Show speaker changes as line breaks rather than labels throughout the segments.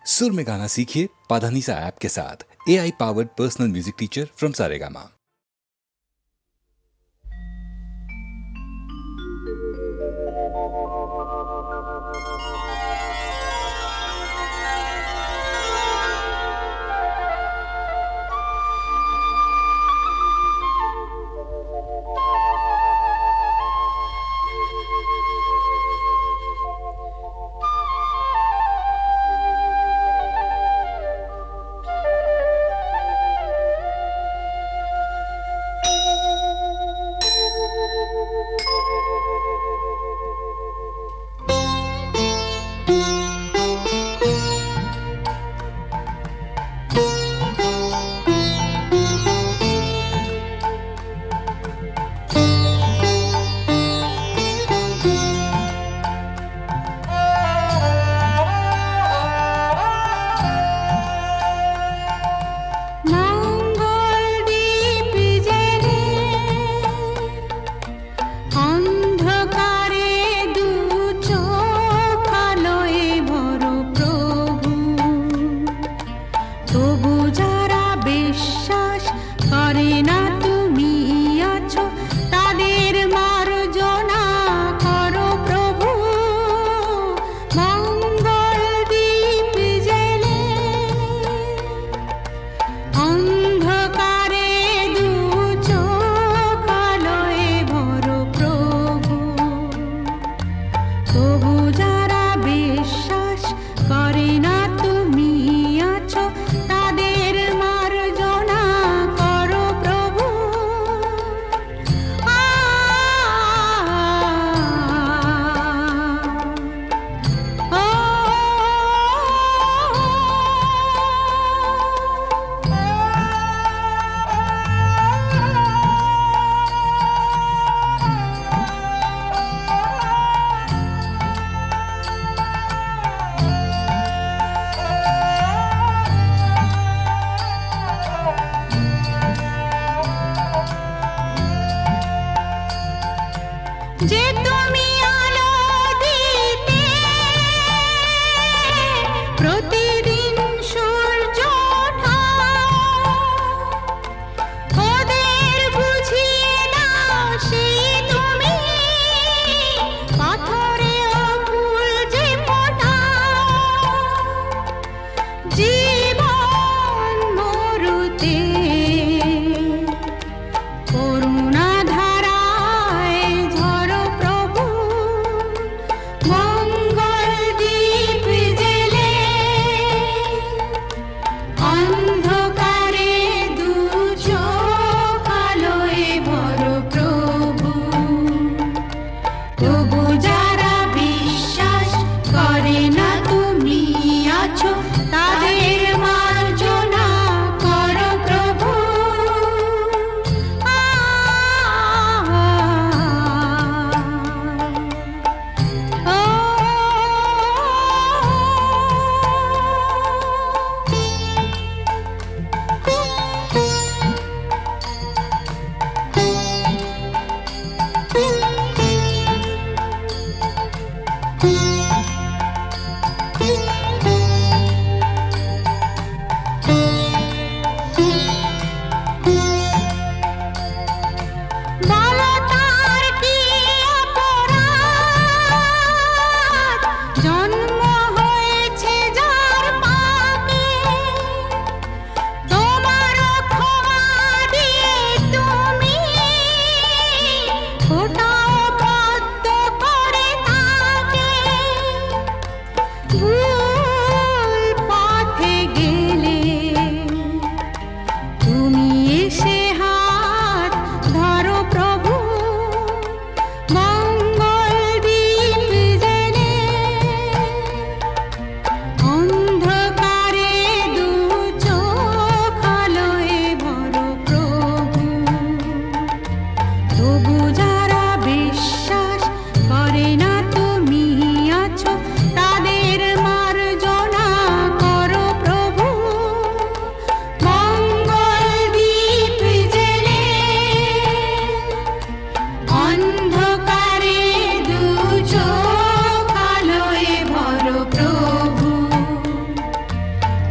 सुर में गाना सीखिए पाधानीसा ऐप के साथ। AI powered personal music teacher from Saregama.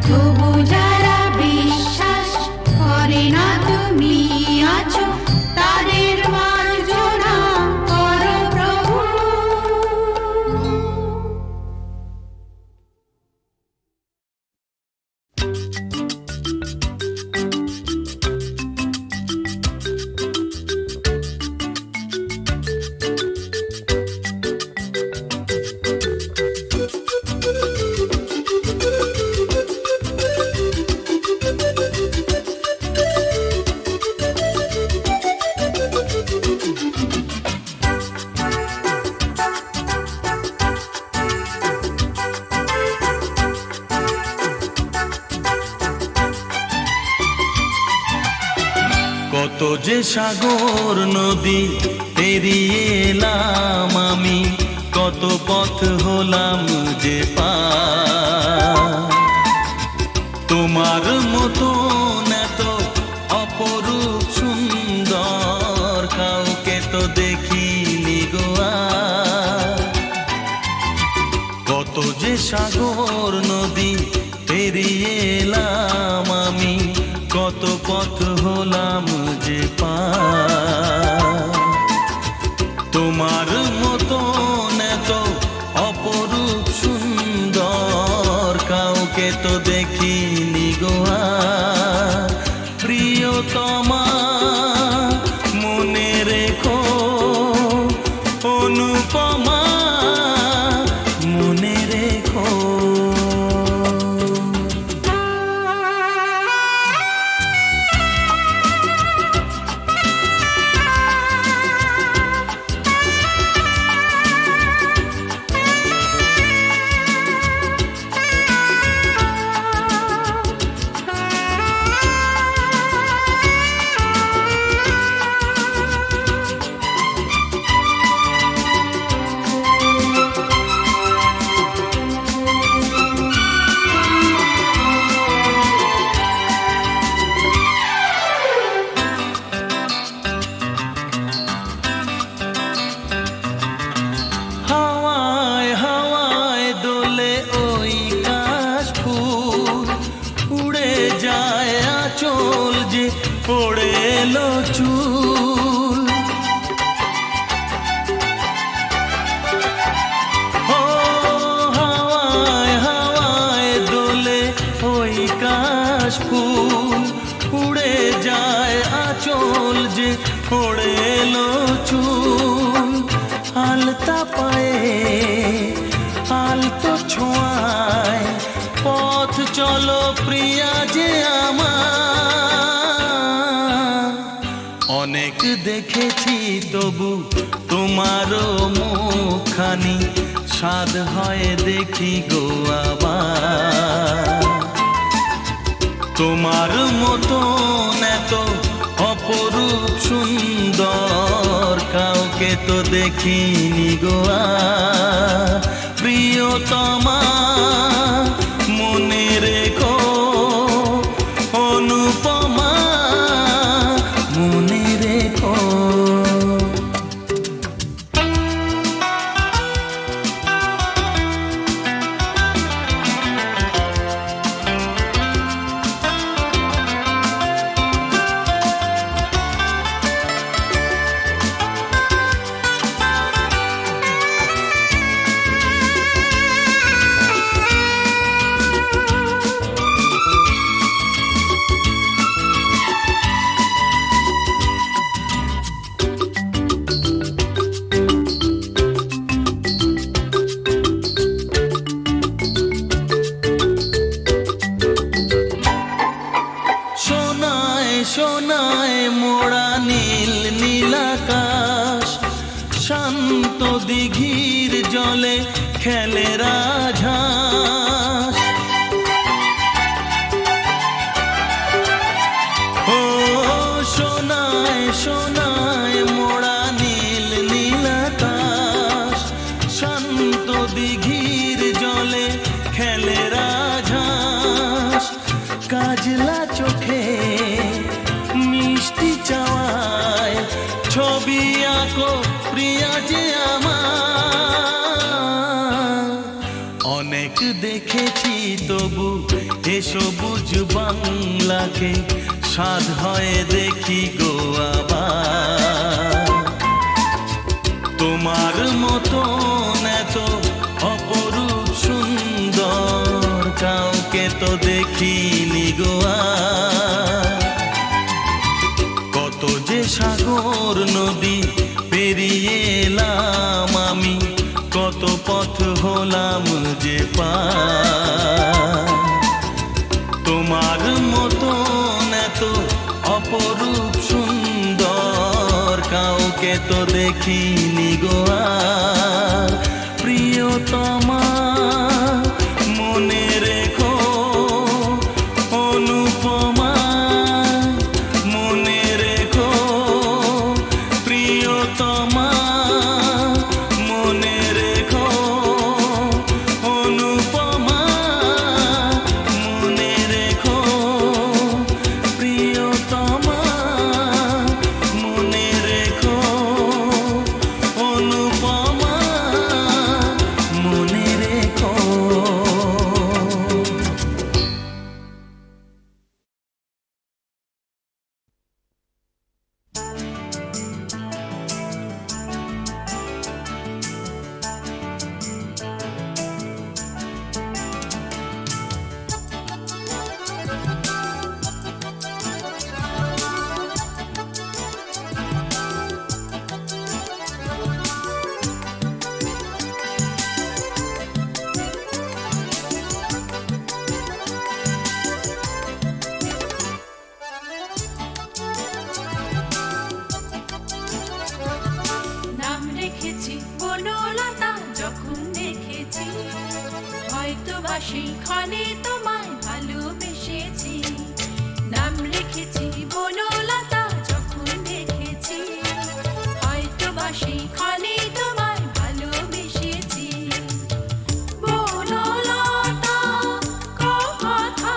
তবু যারা বিশ্বাস করে না তুমি আছো, তাদের মার্জনা করো প্রভু।
কত যে সাগর নদী পেরিয়ে এলাম আমি, কত পথ হলাম যে পার। তোমার মতো এত অপরূপ সুন্দর কাউকে তো দেখিনি গো আর। কত যে সাগর নদী পেরিয়ে এলাম আমি, কত পথ হলাম যে পার। তোমার মতো এত অপরূপ সুন্দর কাউকে তো দেখিনি গো আর। প্রিয়তমা মনে রেখো, অনুপমা মনে রেখো। পড়ে এলো চুল, ও হাওয়ায় হাওয়ায় দোলে ওই কাশ ফুল। উড়ে যায় আঁচল যে পড়ে এলো চুল। আলতা পায়ে আলতো ছোঁয়ায় পথ চলো প্রিয়া যে আমার। অনেক দেখেছি তবু তোমারও মুখখানি, স্বাদ হয় দেখি গো আবার। তোমার মতো এত অপরূপ সুন্দর কাউকে তো দেখিনি গো আর। প্রিয়তমা মনে রেখো, অনুপমা মনে রেখো। সোনায় মোড়া নীল নীলাকাশ, শান্ত দিঘির জলে খেলে রাজহাঁস। ও সোনায় সোনায় মোড়া নীল নীলাকাশ, শান্ত দিঘির জলে খেলে রাজহাঁস। কাজলা চোখে মিষ্টি চাওয়ায় ছবি আঁকো প্রিয়া যে আমার। অনেক দেখেছি তবু এ সবুজ বাংলাকে সাধ হয়ে দেখি গো আবার। তোমার মতন এত অপরূপ সুন্দর কাউকে তো দেখিনি গো আর। কত যে সাগর নদী পেরিয়ে এলাম আমি, কত পথ হলাম যে পার। তোমার মতন এত অপরূপ সুন্দর কাউকে তো দেখিনি গো আর। প্রিয়তমা মনে রেখো, অনুপমা মনে রেখো, প্রিয়তমা মনে রেখো, অনুপমা মনে রেখো, প্রিয়তমা মনে রেখো, অনুপমা মনে রেখো।
নাম রেখেছি বনলতা যখন দেখেছি, হয়তো বা সেইখানে তোমায় ভালোবেসেছি। নাম রেখেছি বনলতা যখন দেখেছি, হয়তো বা সেইখানে তোমায় ভালোবেসেছি। বনলতা কথা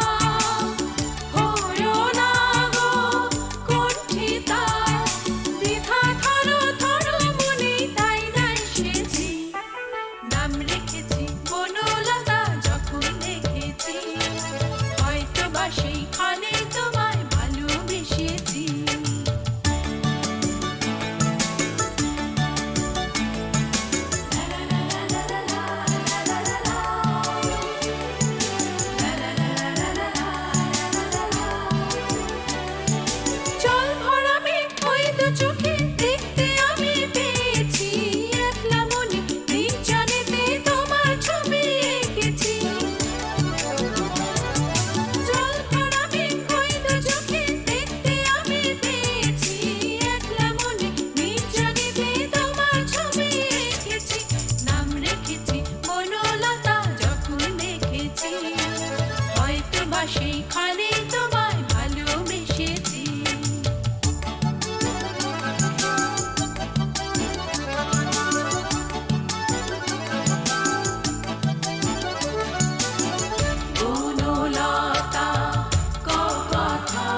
হয়ো না গো কুণ্ঠিতা, দ্বিধা থরো থরো মনে তাই না এসেছি। নাম রেখেছি বনলতা যখন দেখেছি, হয়তো বা সেইখানে তোমায় ভালোবেসেছি। জল ভরা মেঘ ওই দু চোখে দেখতে আমি পেয়েছি, একলা মনে নির্জনেতে তোমার ছবি এঁকেছি। জল ভরা মেঘ ওই দু চোখে দেখতে আমি পেয়েছি, একলা মনে নির্জনেতে তোমার ছবি এঁকেছি। নাম রেখেছি বনলতা যখন দেখেছি, হয়তো বা সেইখানে তোমায় ভালোবেসেছি। বনলতা কথা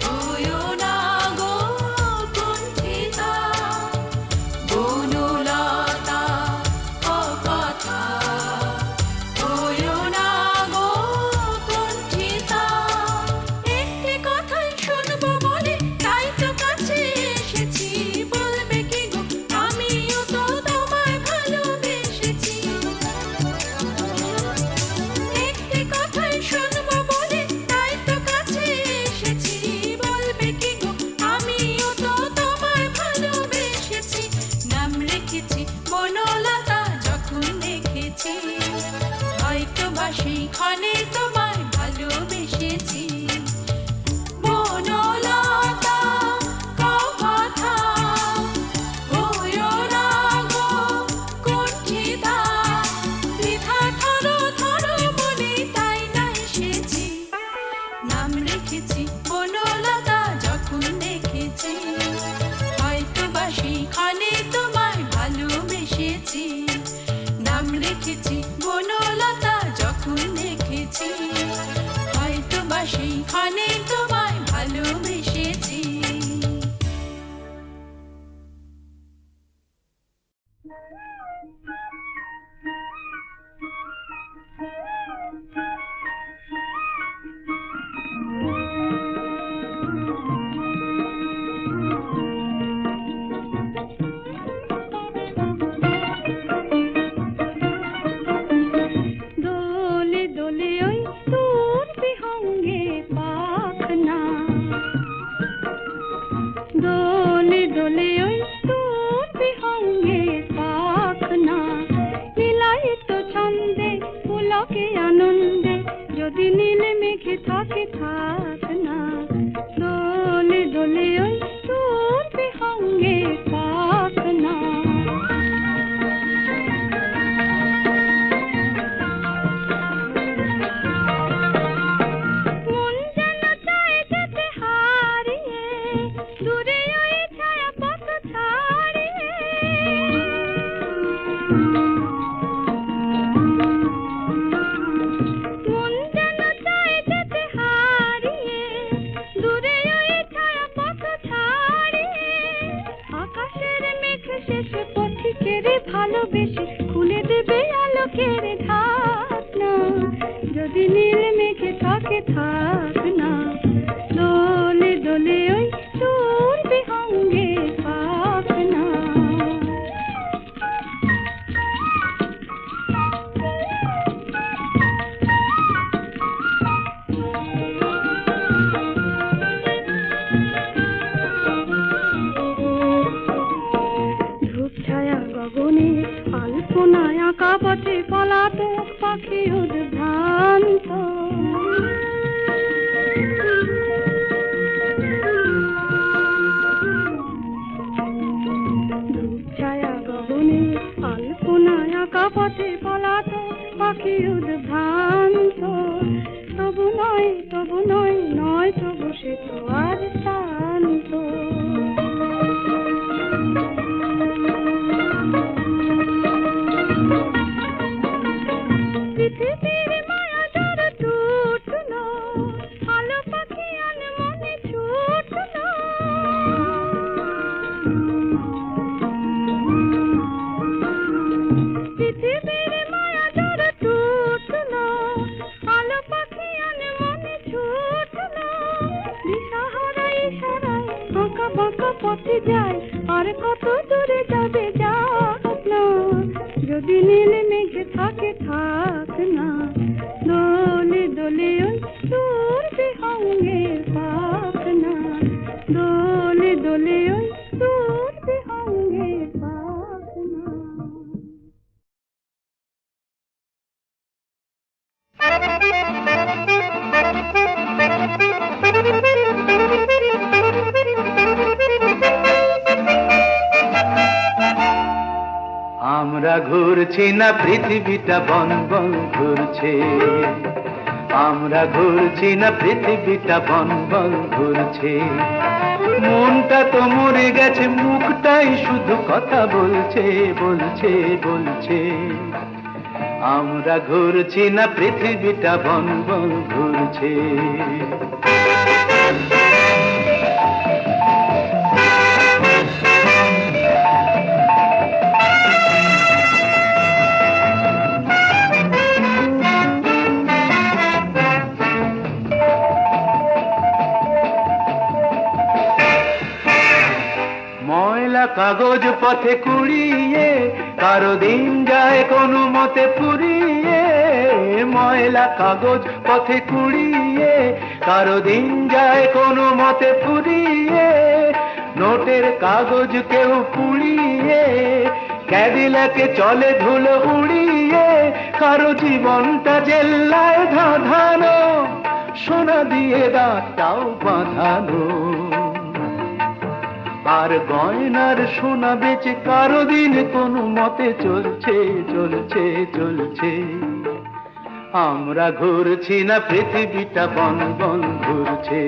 হয়ো না গো কুণ্ঠিতা, বনলতা কথা হয়ো না গো কুণ্ঠিতা। একটি কথাই শুনবো বলে তাই তো কাছে এসেছি, বলবে কি গো আমিও তো তোমায় ভালোবেসেছি। একটি কথাই শুনবো বলে তাই তো কাছে এসেছি, বলবে কি গো আমিও তো তোমায় ভালোবেসেছি। নাম রেখেছি বনলতা যখন দেখেছি, হয়তো বা সেইখানে তোমায় ভালোবেসেছি। বনলতা কথা হয়ো না গো কুণ্ঠিতা, দ্বিধা থরো থরো মনে তাই না এসেছি। নাম রেখেছি বনলতা যখন দেখেছি, হয়তো বা সেইখানে তোমায় ভালোবেসেছি। নাম রেখেছি বনলতা যখন দেখেছি, হয়তো বা সেইখানে তোমায় ভালোবেসেছি।
যদি নীল মেঘে থাকে থাক না, দোলে দোলে ওই তোর বিহঙ্গে পাক না। ধূপ ছায়া গগনে আলপনায় আঁকা পথে পলাতক পাখি উদ্ভ্রান্ত। ধূপ ছায়া গগনে আলপনায় আঁকা পথে পলাতক পাখি উদ্ভ্রান্ত। তবু নয় তবু নয় নয় তবু সে তো আর শান্ত। পৃথিবীর মায়া যার টুটলো, আলো পাখি আনমনে ছুটলো। পৃথিবীর মায়া যার টুটলো, আলো পাখি আনমনে ছুটলো। দিশাহারা ইশারায় আঁকা বাঁকা পথে যায়, আর কত দূরে যাবে যাক না। যদি নীল মেঘে থাকে থাক না, দোলে দোলে ওই তোর বিহঙ্গে পাক না। দোলে দোলে ওই তোর বিহঙ্গে পাক না।
আমরা ঘুরছি না পৃথিবীটা বন বন ঘুরছে। আমরা ঘুরছি না পৃথিবীটা বন বন ঘুরছে। মনটা তো মরে গেছে, মুখটাই শুধু কথা বলছে বলছে বলছে। আমরা ঘুরছি না পৃথিবীটা বন বন ঘুরছে। ময়লা কাগজ পথে কুড়িয়ে কারো দিন যায় কোনো মতে ফুরিয়ে। ময়লা কাগজ পথে কুড়িয়ে কারো দিন যায় কোনো মতে ফুরিয়ে। নোটের কাগজ কেউ পুড়িয়ে ক্যাডিলাকে চলে ধুলো উড়িয়ে। কারো জীবনটা জেল্লায় ধাঁধানো, সোনা দিয়ে দাঁতটাও বাঁধানো। আর গয়নার সোনা বেচে কারো দিন কোনো মতে চলছে চলছে চলছে। আমরা ঘুরছি না পৃথিবীটা বন বন ঘুরছে।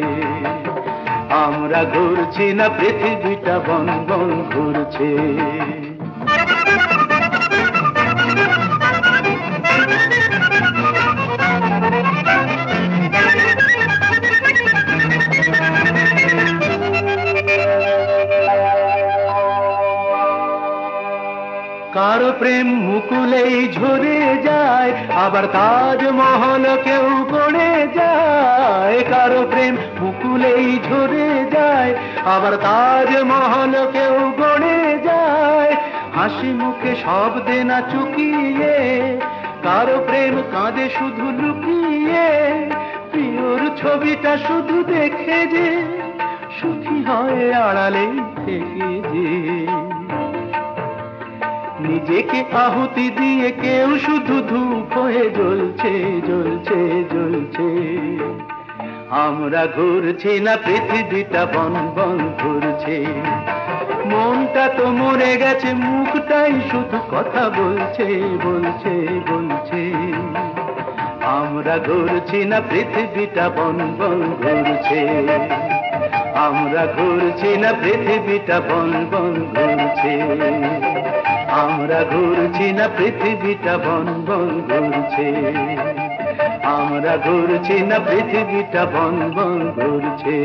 আমরা ঘুরছি না পৃথিবীটা বন বন ঘুরছে। কারো প্রেম মুকুলেই ঝরে যায়, আবার তাজমহল কেউ গড়ে যায়। কারো প্রেম মুকুলেই ঝরে যায়, আবার তাজমহল কেউ গড়ে যায়। হাসি মুখে সব দেনা চুকিয়ে কারো প্রেম কাঁদে শুধু লুকিয়ে। প্রিয়র ছবিটা শুধু দেখে যে সুখী হয় আড়ালেই থেকে যে। নিজেকে আহুতি দিয়ে কেউ শুধু ধূপ হয়ে জ্বলছে জ্বলছে জ্বলছে। আমরা ঘুরছি না পৃথিবীটা বন বন ঘুরছে। মনটা তো মরে গেছে, মুখটাই শুধু কথা বলছে বলছে বলছে। আমরা ঘুরছি না পৃথিবীটা বন বন ঘুরছে। আমরা ঘুরছি না পৃথিবীটা বন বন ঘুরছে। আমরা ঘুরছি না পৃথিবীটা বন বন ঘুরছে। আমরা ঘুরছি না পৃথিবীটা বন বন ঘুরছে।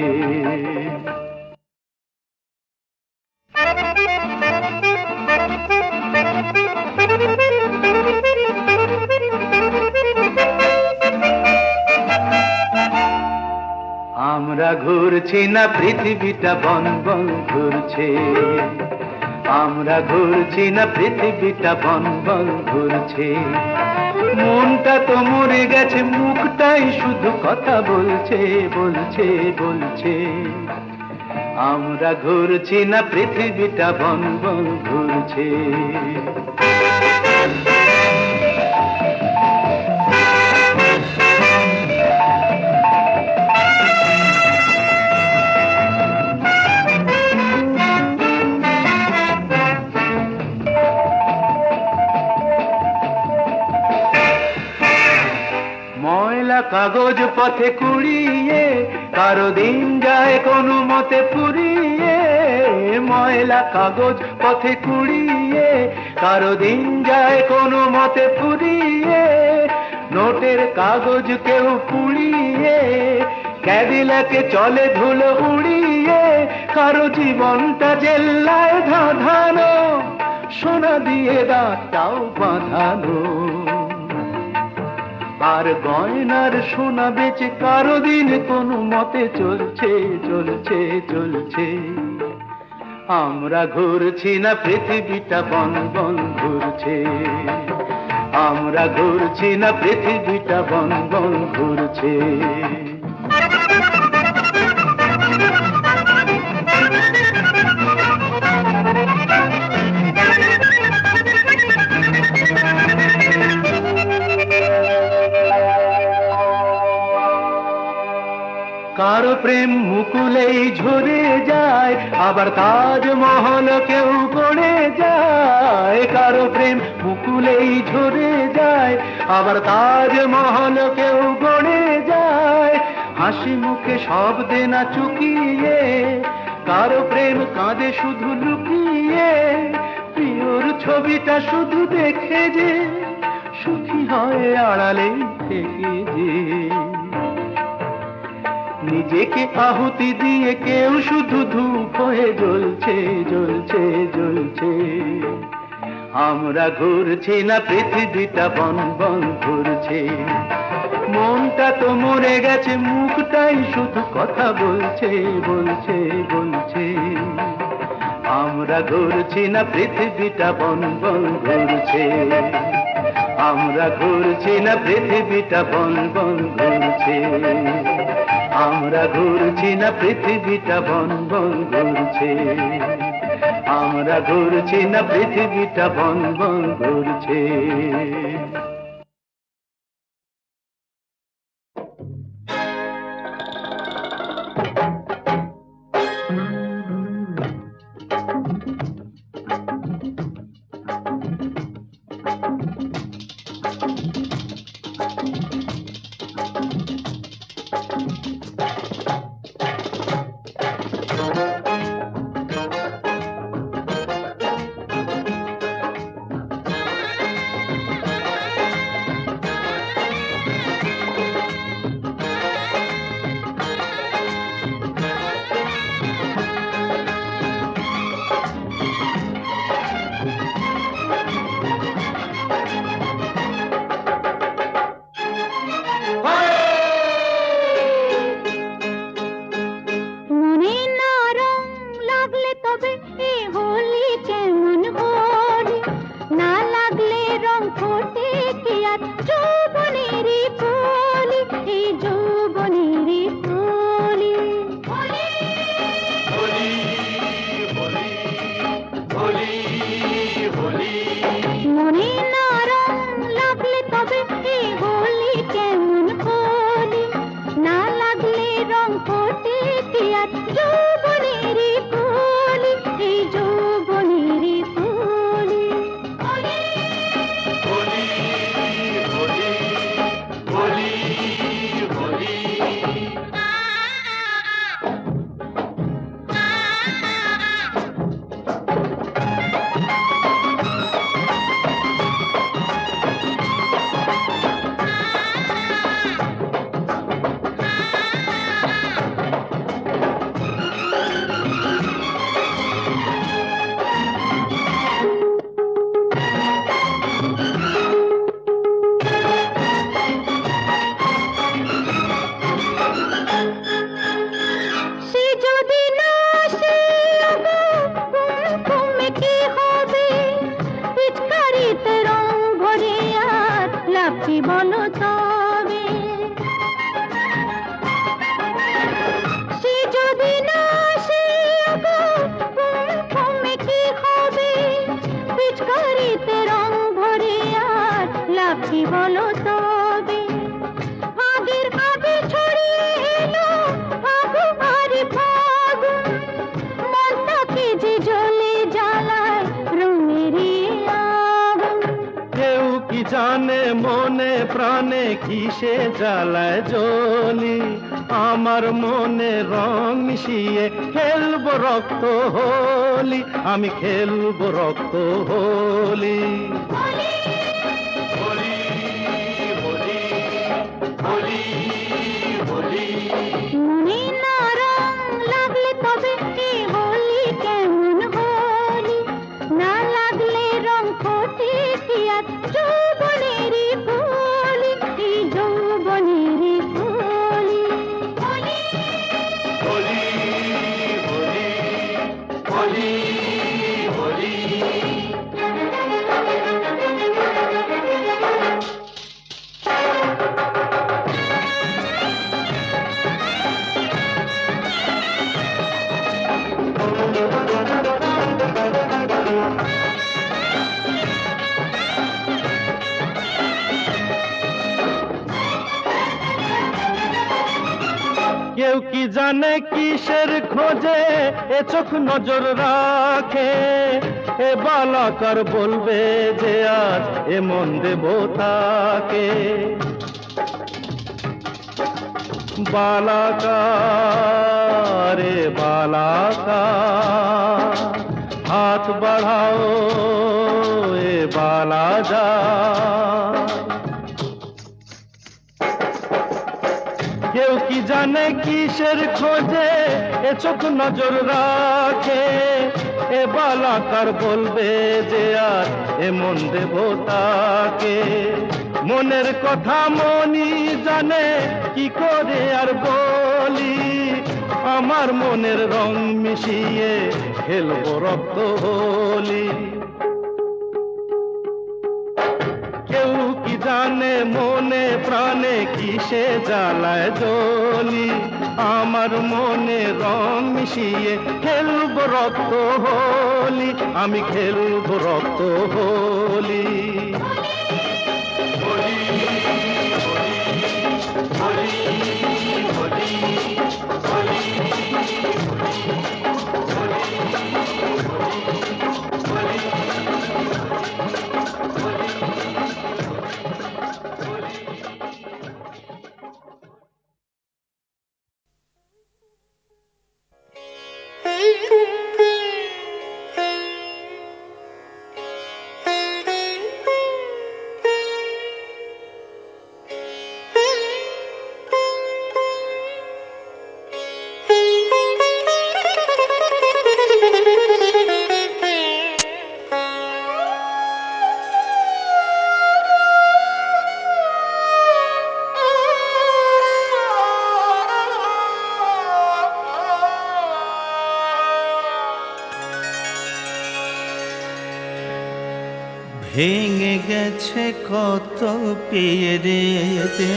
আমরা ঘুরছি না পৃথিবীটা বন বন ঘুরছে, আমরা ঘুরছি না পৃথিবীটা বন বন ঘুরছে। মনটা তো মরে গেছে, মুখটাই শুধু কথা বলছে বলছে বলছে। আমরা ঘুরছি না পৃথিবীটা বন বন ঘুরছে। ময়লা কাগজ পথে কুড়িয়ে কারো দিন যায় কোনো মতে ফুরিয়ে। ময়লা কাগজ পথে কুড়িয়ে কারো দিন যায় কোনো মতে ফুরিয়ে। নোটের কাগজ কেউ পুড়িয়ে ক্যাডিলাকে চলে ধুলো উড়িয়ে। কারো জীবনটা জেল্লায় ধাঁধানো, সোনা দিয়ে দাঁতটাও বাঁধানো। আর গয়নার সোনা বেচে কারো দিন কোনো মতে চলছে চলছে চলছে। আমরা ঘুরছি না পৃথিবীটা বন বন ঘুরছে, আমরা ঘুরছি না পৃথিবীটা বন বন ঘুরছে। কারো প্রেম মুকুলেই ঝরে যায়, আবার তাজমহল কেউ গড়ে যায়। কারো প্রেম মুকুলেই ঝরে যায়, আবার তাজমহল কেউ গড়ে যায়। হাসি মুখে সব দেনা চুকিয়ে কারো প্রেম কাঁদে শুধু লুকিয়ে। প্রিয়র ছবিটা শুধু দেখে যে সুখী হয় আড়ালেই থেকে যে। নিজেকে আহুতি দিয়ে কেউ শুধু ধূপ হয়ে জ্বলছে জ্বলছে জ্বলছে। আমরা ঘুরছি না পৃথিবীটা বন বন ঘুরছে। মনটা তো মরে গেছে, মুখটাই শুধু কথা বলছে বলছে বলছে। আমরা ঘুরছি না পৃথিবীটা বন বন ঘুরছে, আমরা ঘুরছি না পৃথিবীটা বন বন ঘুরছে। আমরা ঘুরছি না পৃথিবীটা বন বন ঘুরছে, আমরা ঘুরছি না পৃথিবীটা বন বন ঘুরছে। কিসে জ্বালায় জ্বলি আমার মনে রং মিশিয়ে খেলবো রক্ত হোলি আমি খেলবো রক্ত হোলি হোলি হোলি হোলি হোলি
মনে না রং লাগলে তবে কি হোলি কেমন হোলি না লাগলে রং ফোটে কি আর যৌবনেরই হোলি এই যৌবনেরই হোলি হোলি
হোলি হোলি হোলি কেউ কি জানে কিসের খোঁজে এ চোখ নজর রাখে এ বালাকার বলবে যে আজ এ মন দেব তাকে বালাকার রে বালাকার হাত বাড়াও এ বালা যা কেউ কি জানে কিসের খোঁজে এ চোখ নজর রাখে এ বালাকার বলবে যে আর এ মন দেব তাকে মনের কথা মনি জানে কি করে আর বলি আমার মনের রং মিশিয়ে খেলবো রক্ত হোলি কেউ কি জানে মনে প্রাণে কিসে জ্বালায় জ্বলি আমার মনে রং মিশিয়ে খেলবো রক্ত হোলি আমি খেলবো রক্ত হোলি হোলি হোলি হোলি হোলি
ভেঙে গেছে কত পেরেতে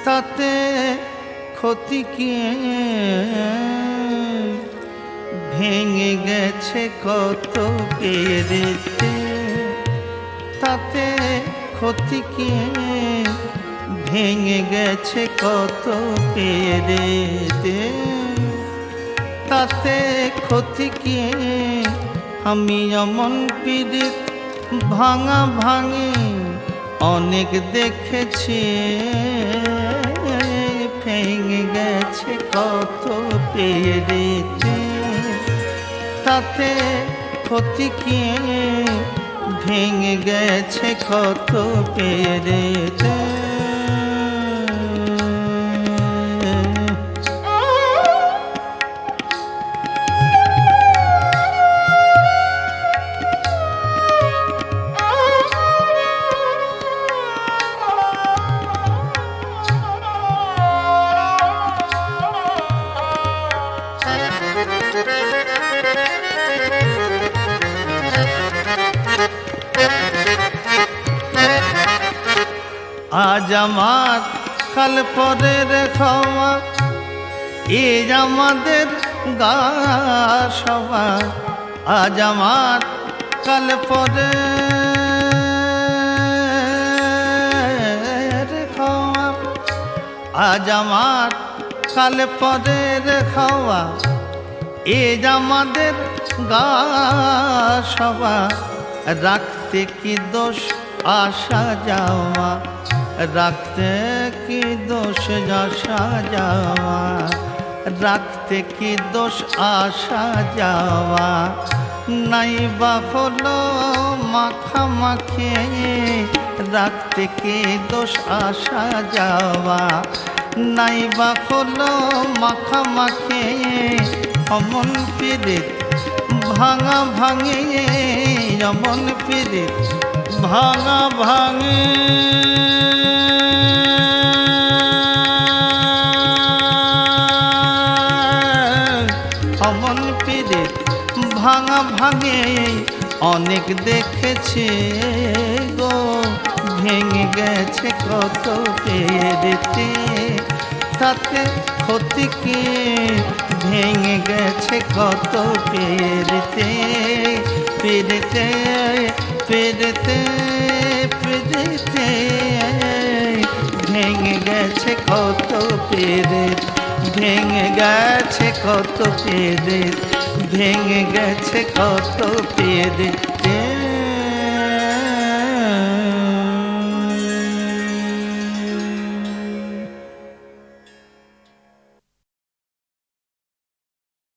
তাতে ক্ষতি কি ভেঙে গেছে কত পেরেতে তাতে ক্ষতি কি ভেঙে গেছে কত পেরেতে তাতে ক্ষতি কি আমি অমন পীড়িত ভাঙা ভাঙি অনেক দেখেছি ভেঙে গেছে কত পেরেতে তাতে ক্ষতি কি ভেঙে গেছে কত পেরেতে আজ আমার কাল পরের খাওয়া এই আমাদের গা সভা আজ আমার কাল পরের খাওয়া আজ আমার কাল পরের খাওয়া এই আমাদের গা সভা রাখতে কি দোষ আসা যাওয়া, রাখতে কি দোষ আসা যাওয়া, রাখতে কি দোষ আসা যাওয়া, নাই বা হলো মাখামাখি, রাখতে কি দোষ আসা যাওয়া, নাই বা হলো মাখামাখি, অমন পীড়িত ভাঙা ভাঙে, অমন পীড়িত ভাঙা ভাঙে। অমন পীড়িত ভাঙা ভাঙে অনেক দেখেছে গো, ভেঙে গেছে কত পেরেতে, তাতে ক্ষতি কি, ভেঙে গেছে কত পেরেতে, পেরেতে পেরেতে পেরেতে, ভেঙে গেছে কত পেরেত, ভেঙে গেছে কত পেরেত, ভেঙে গেছে কত পেরেত।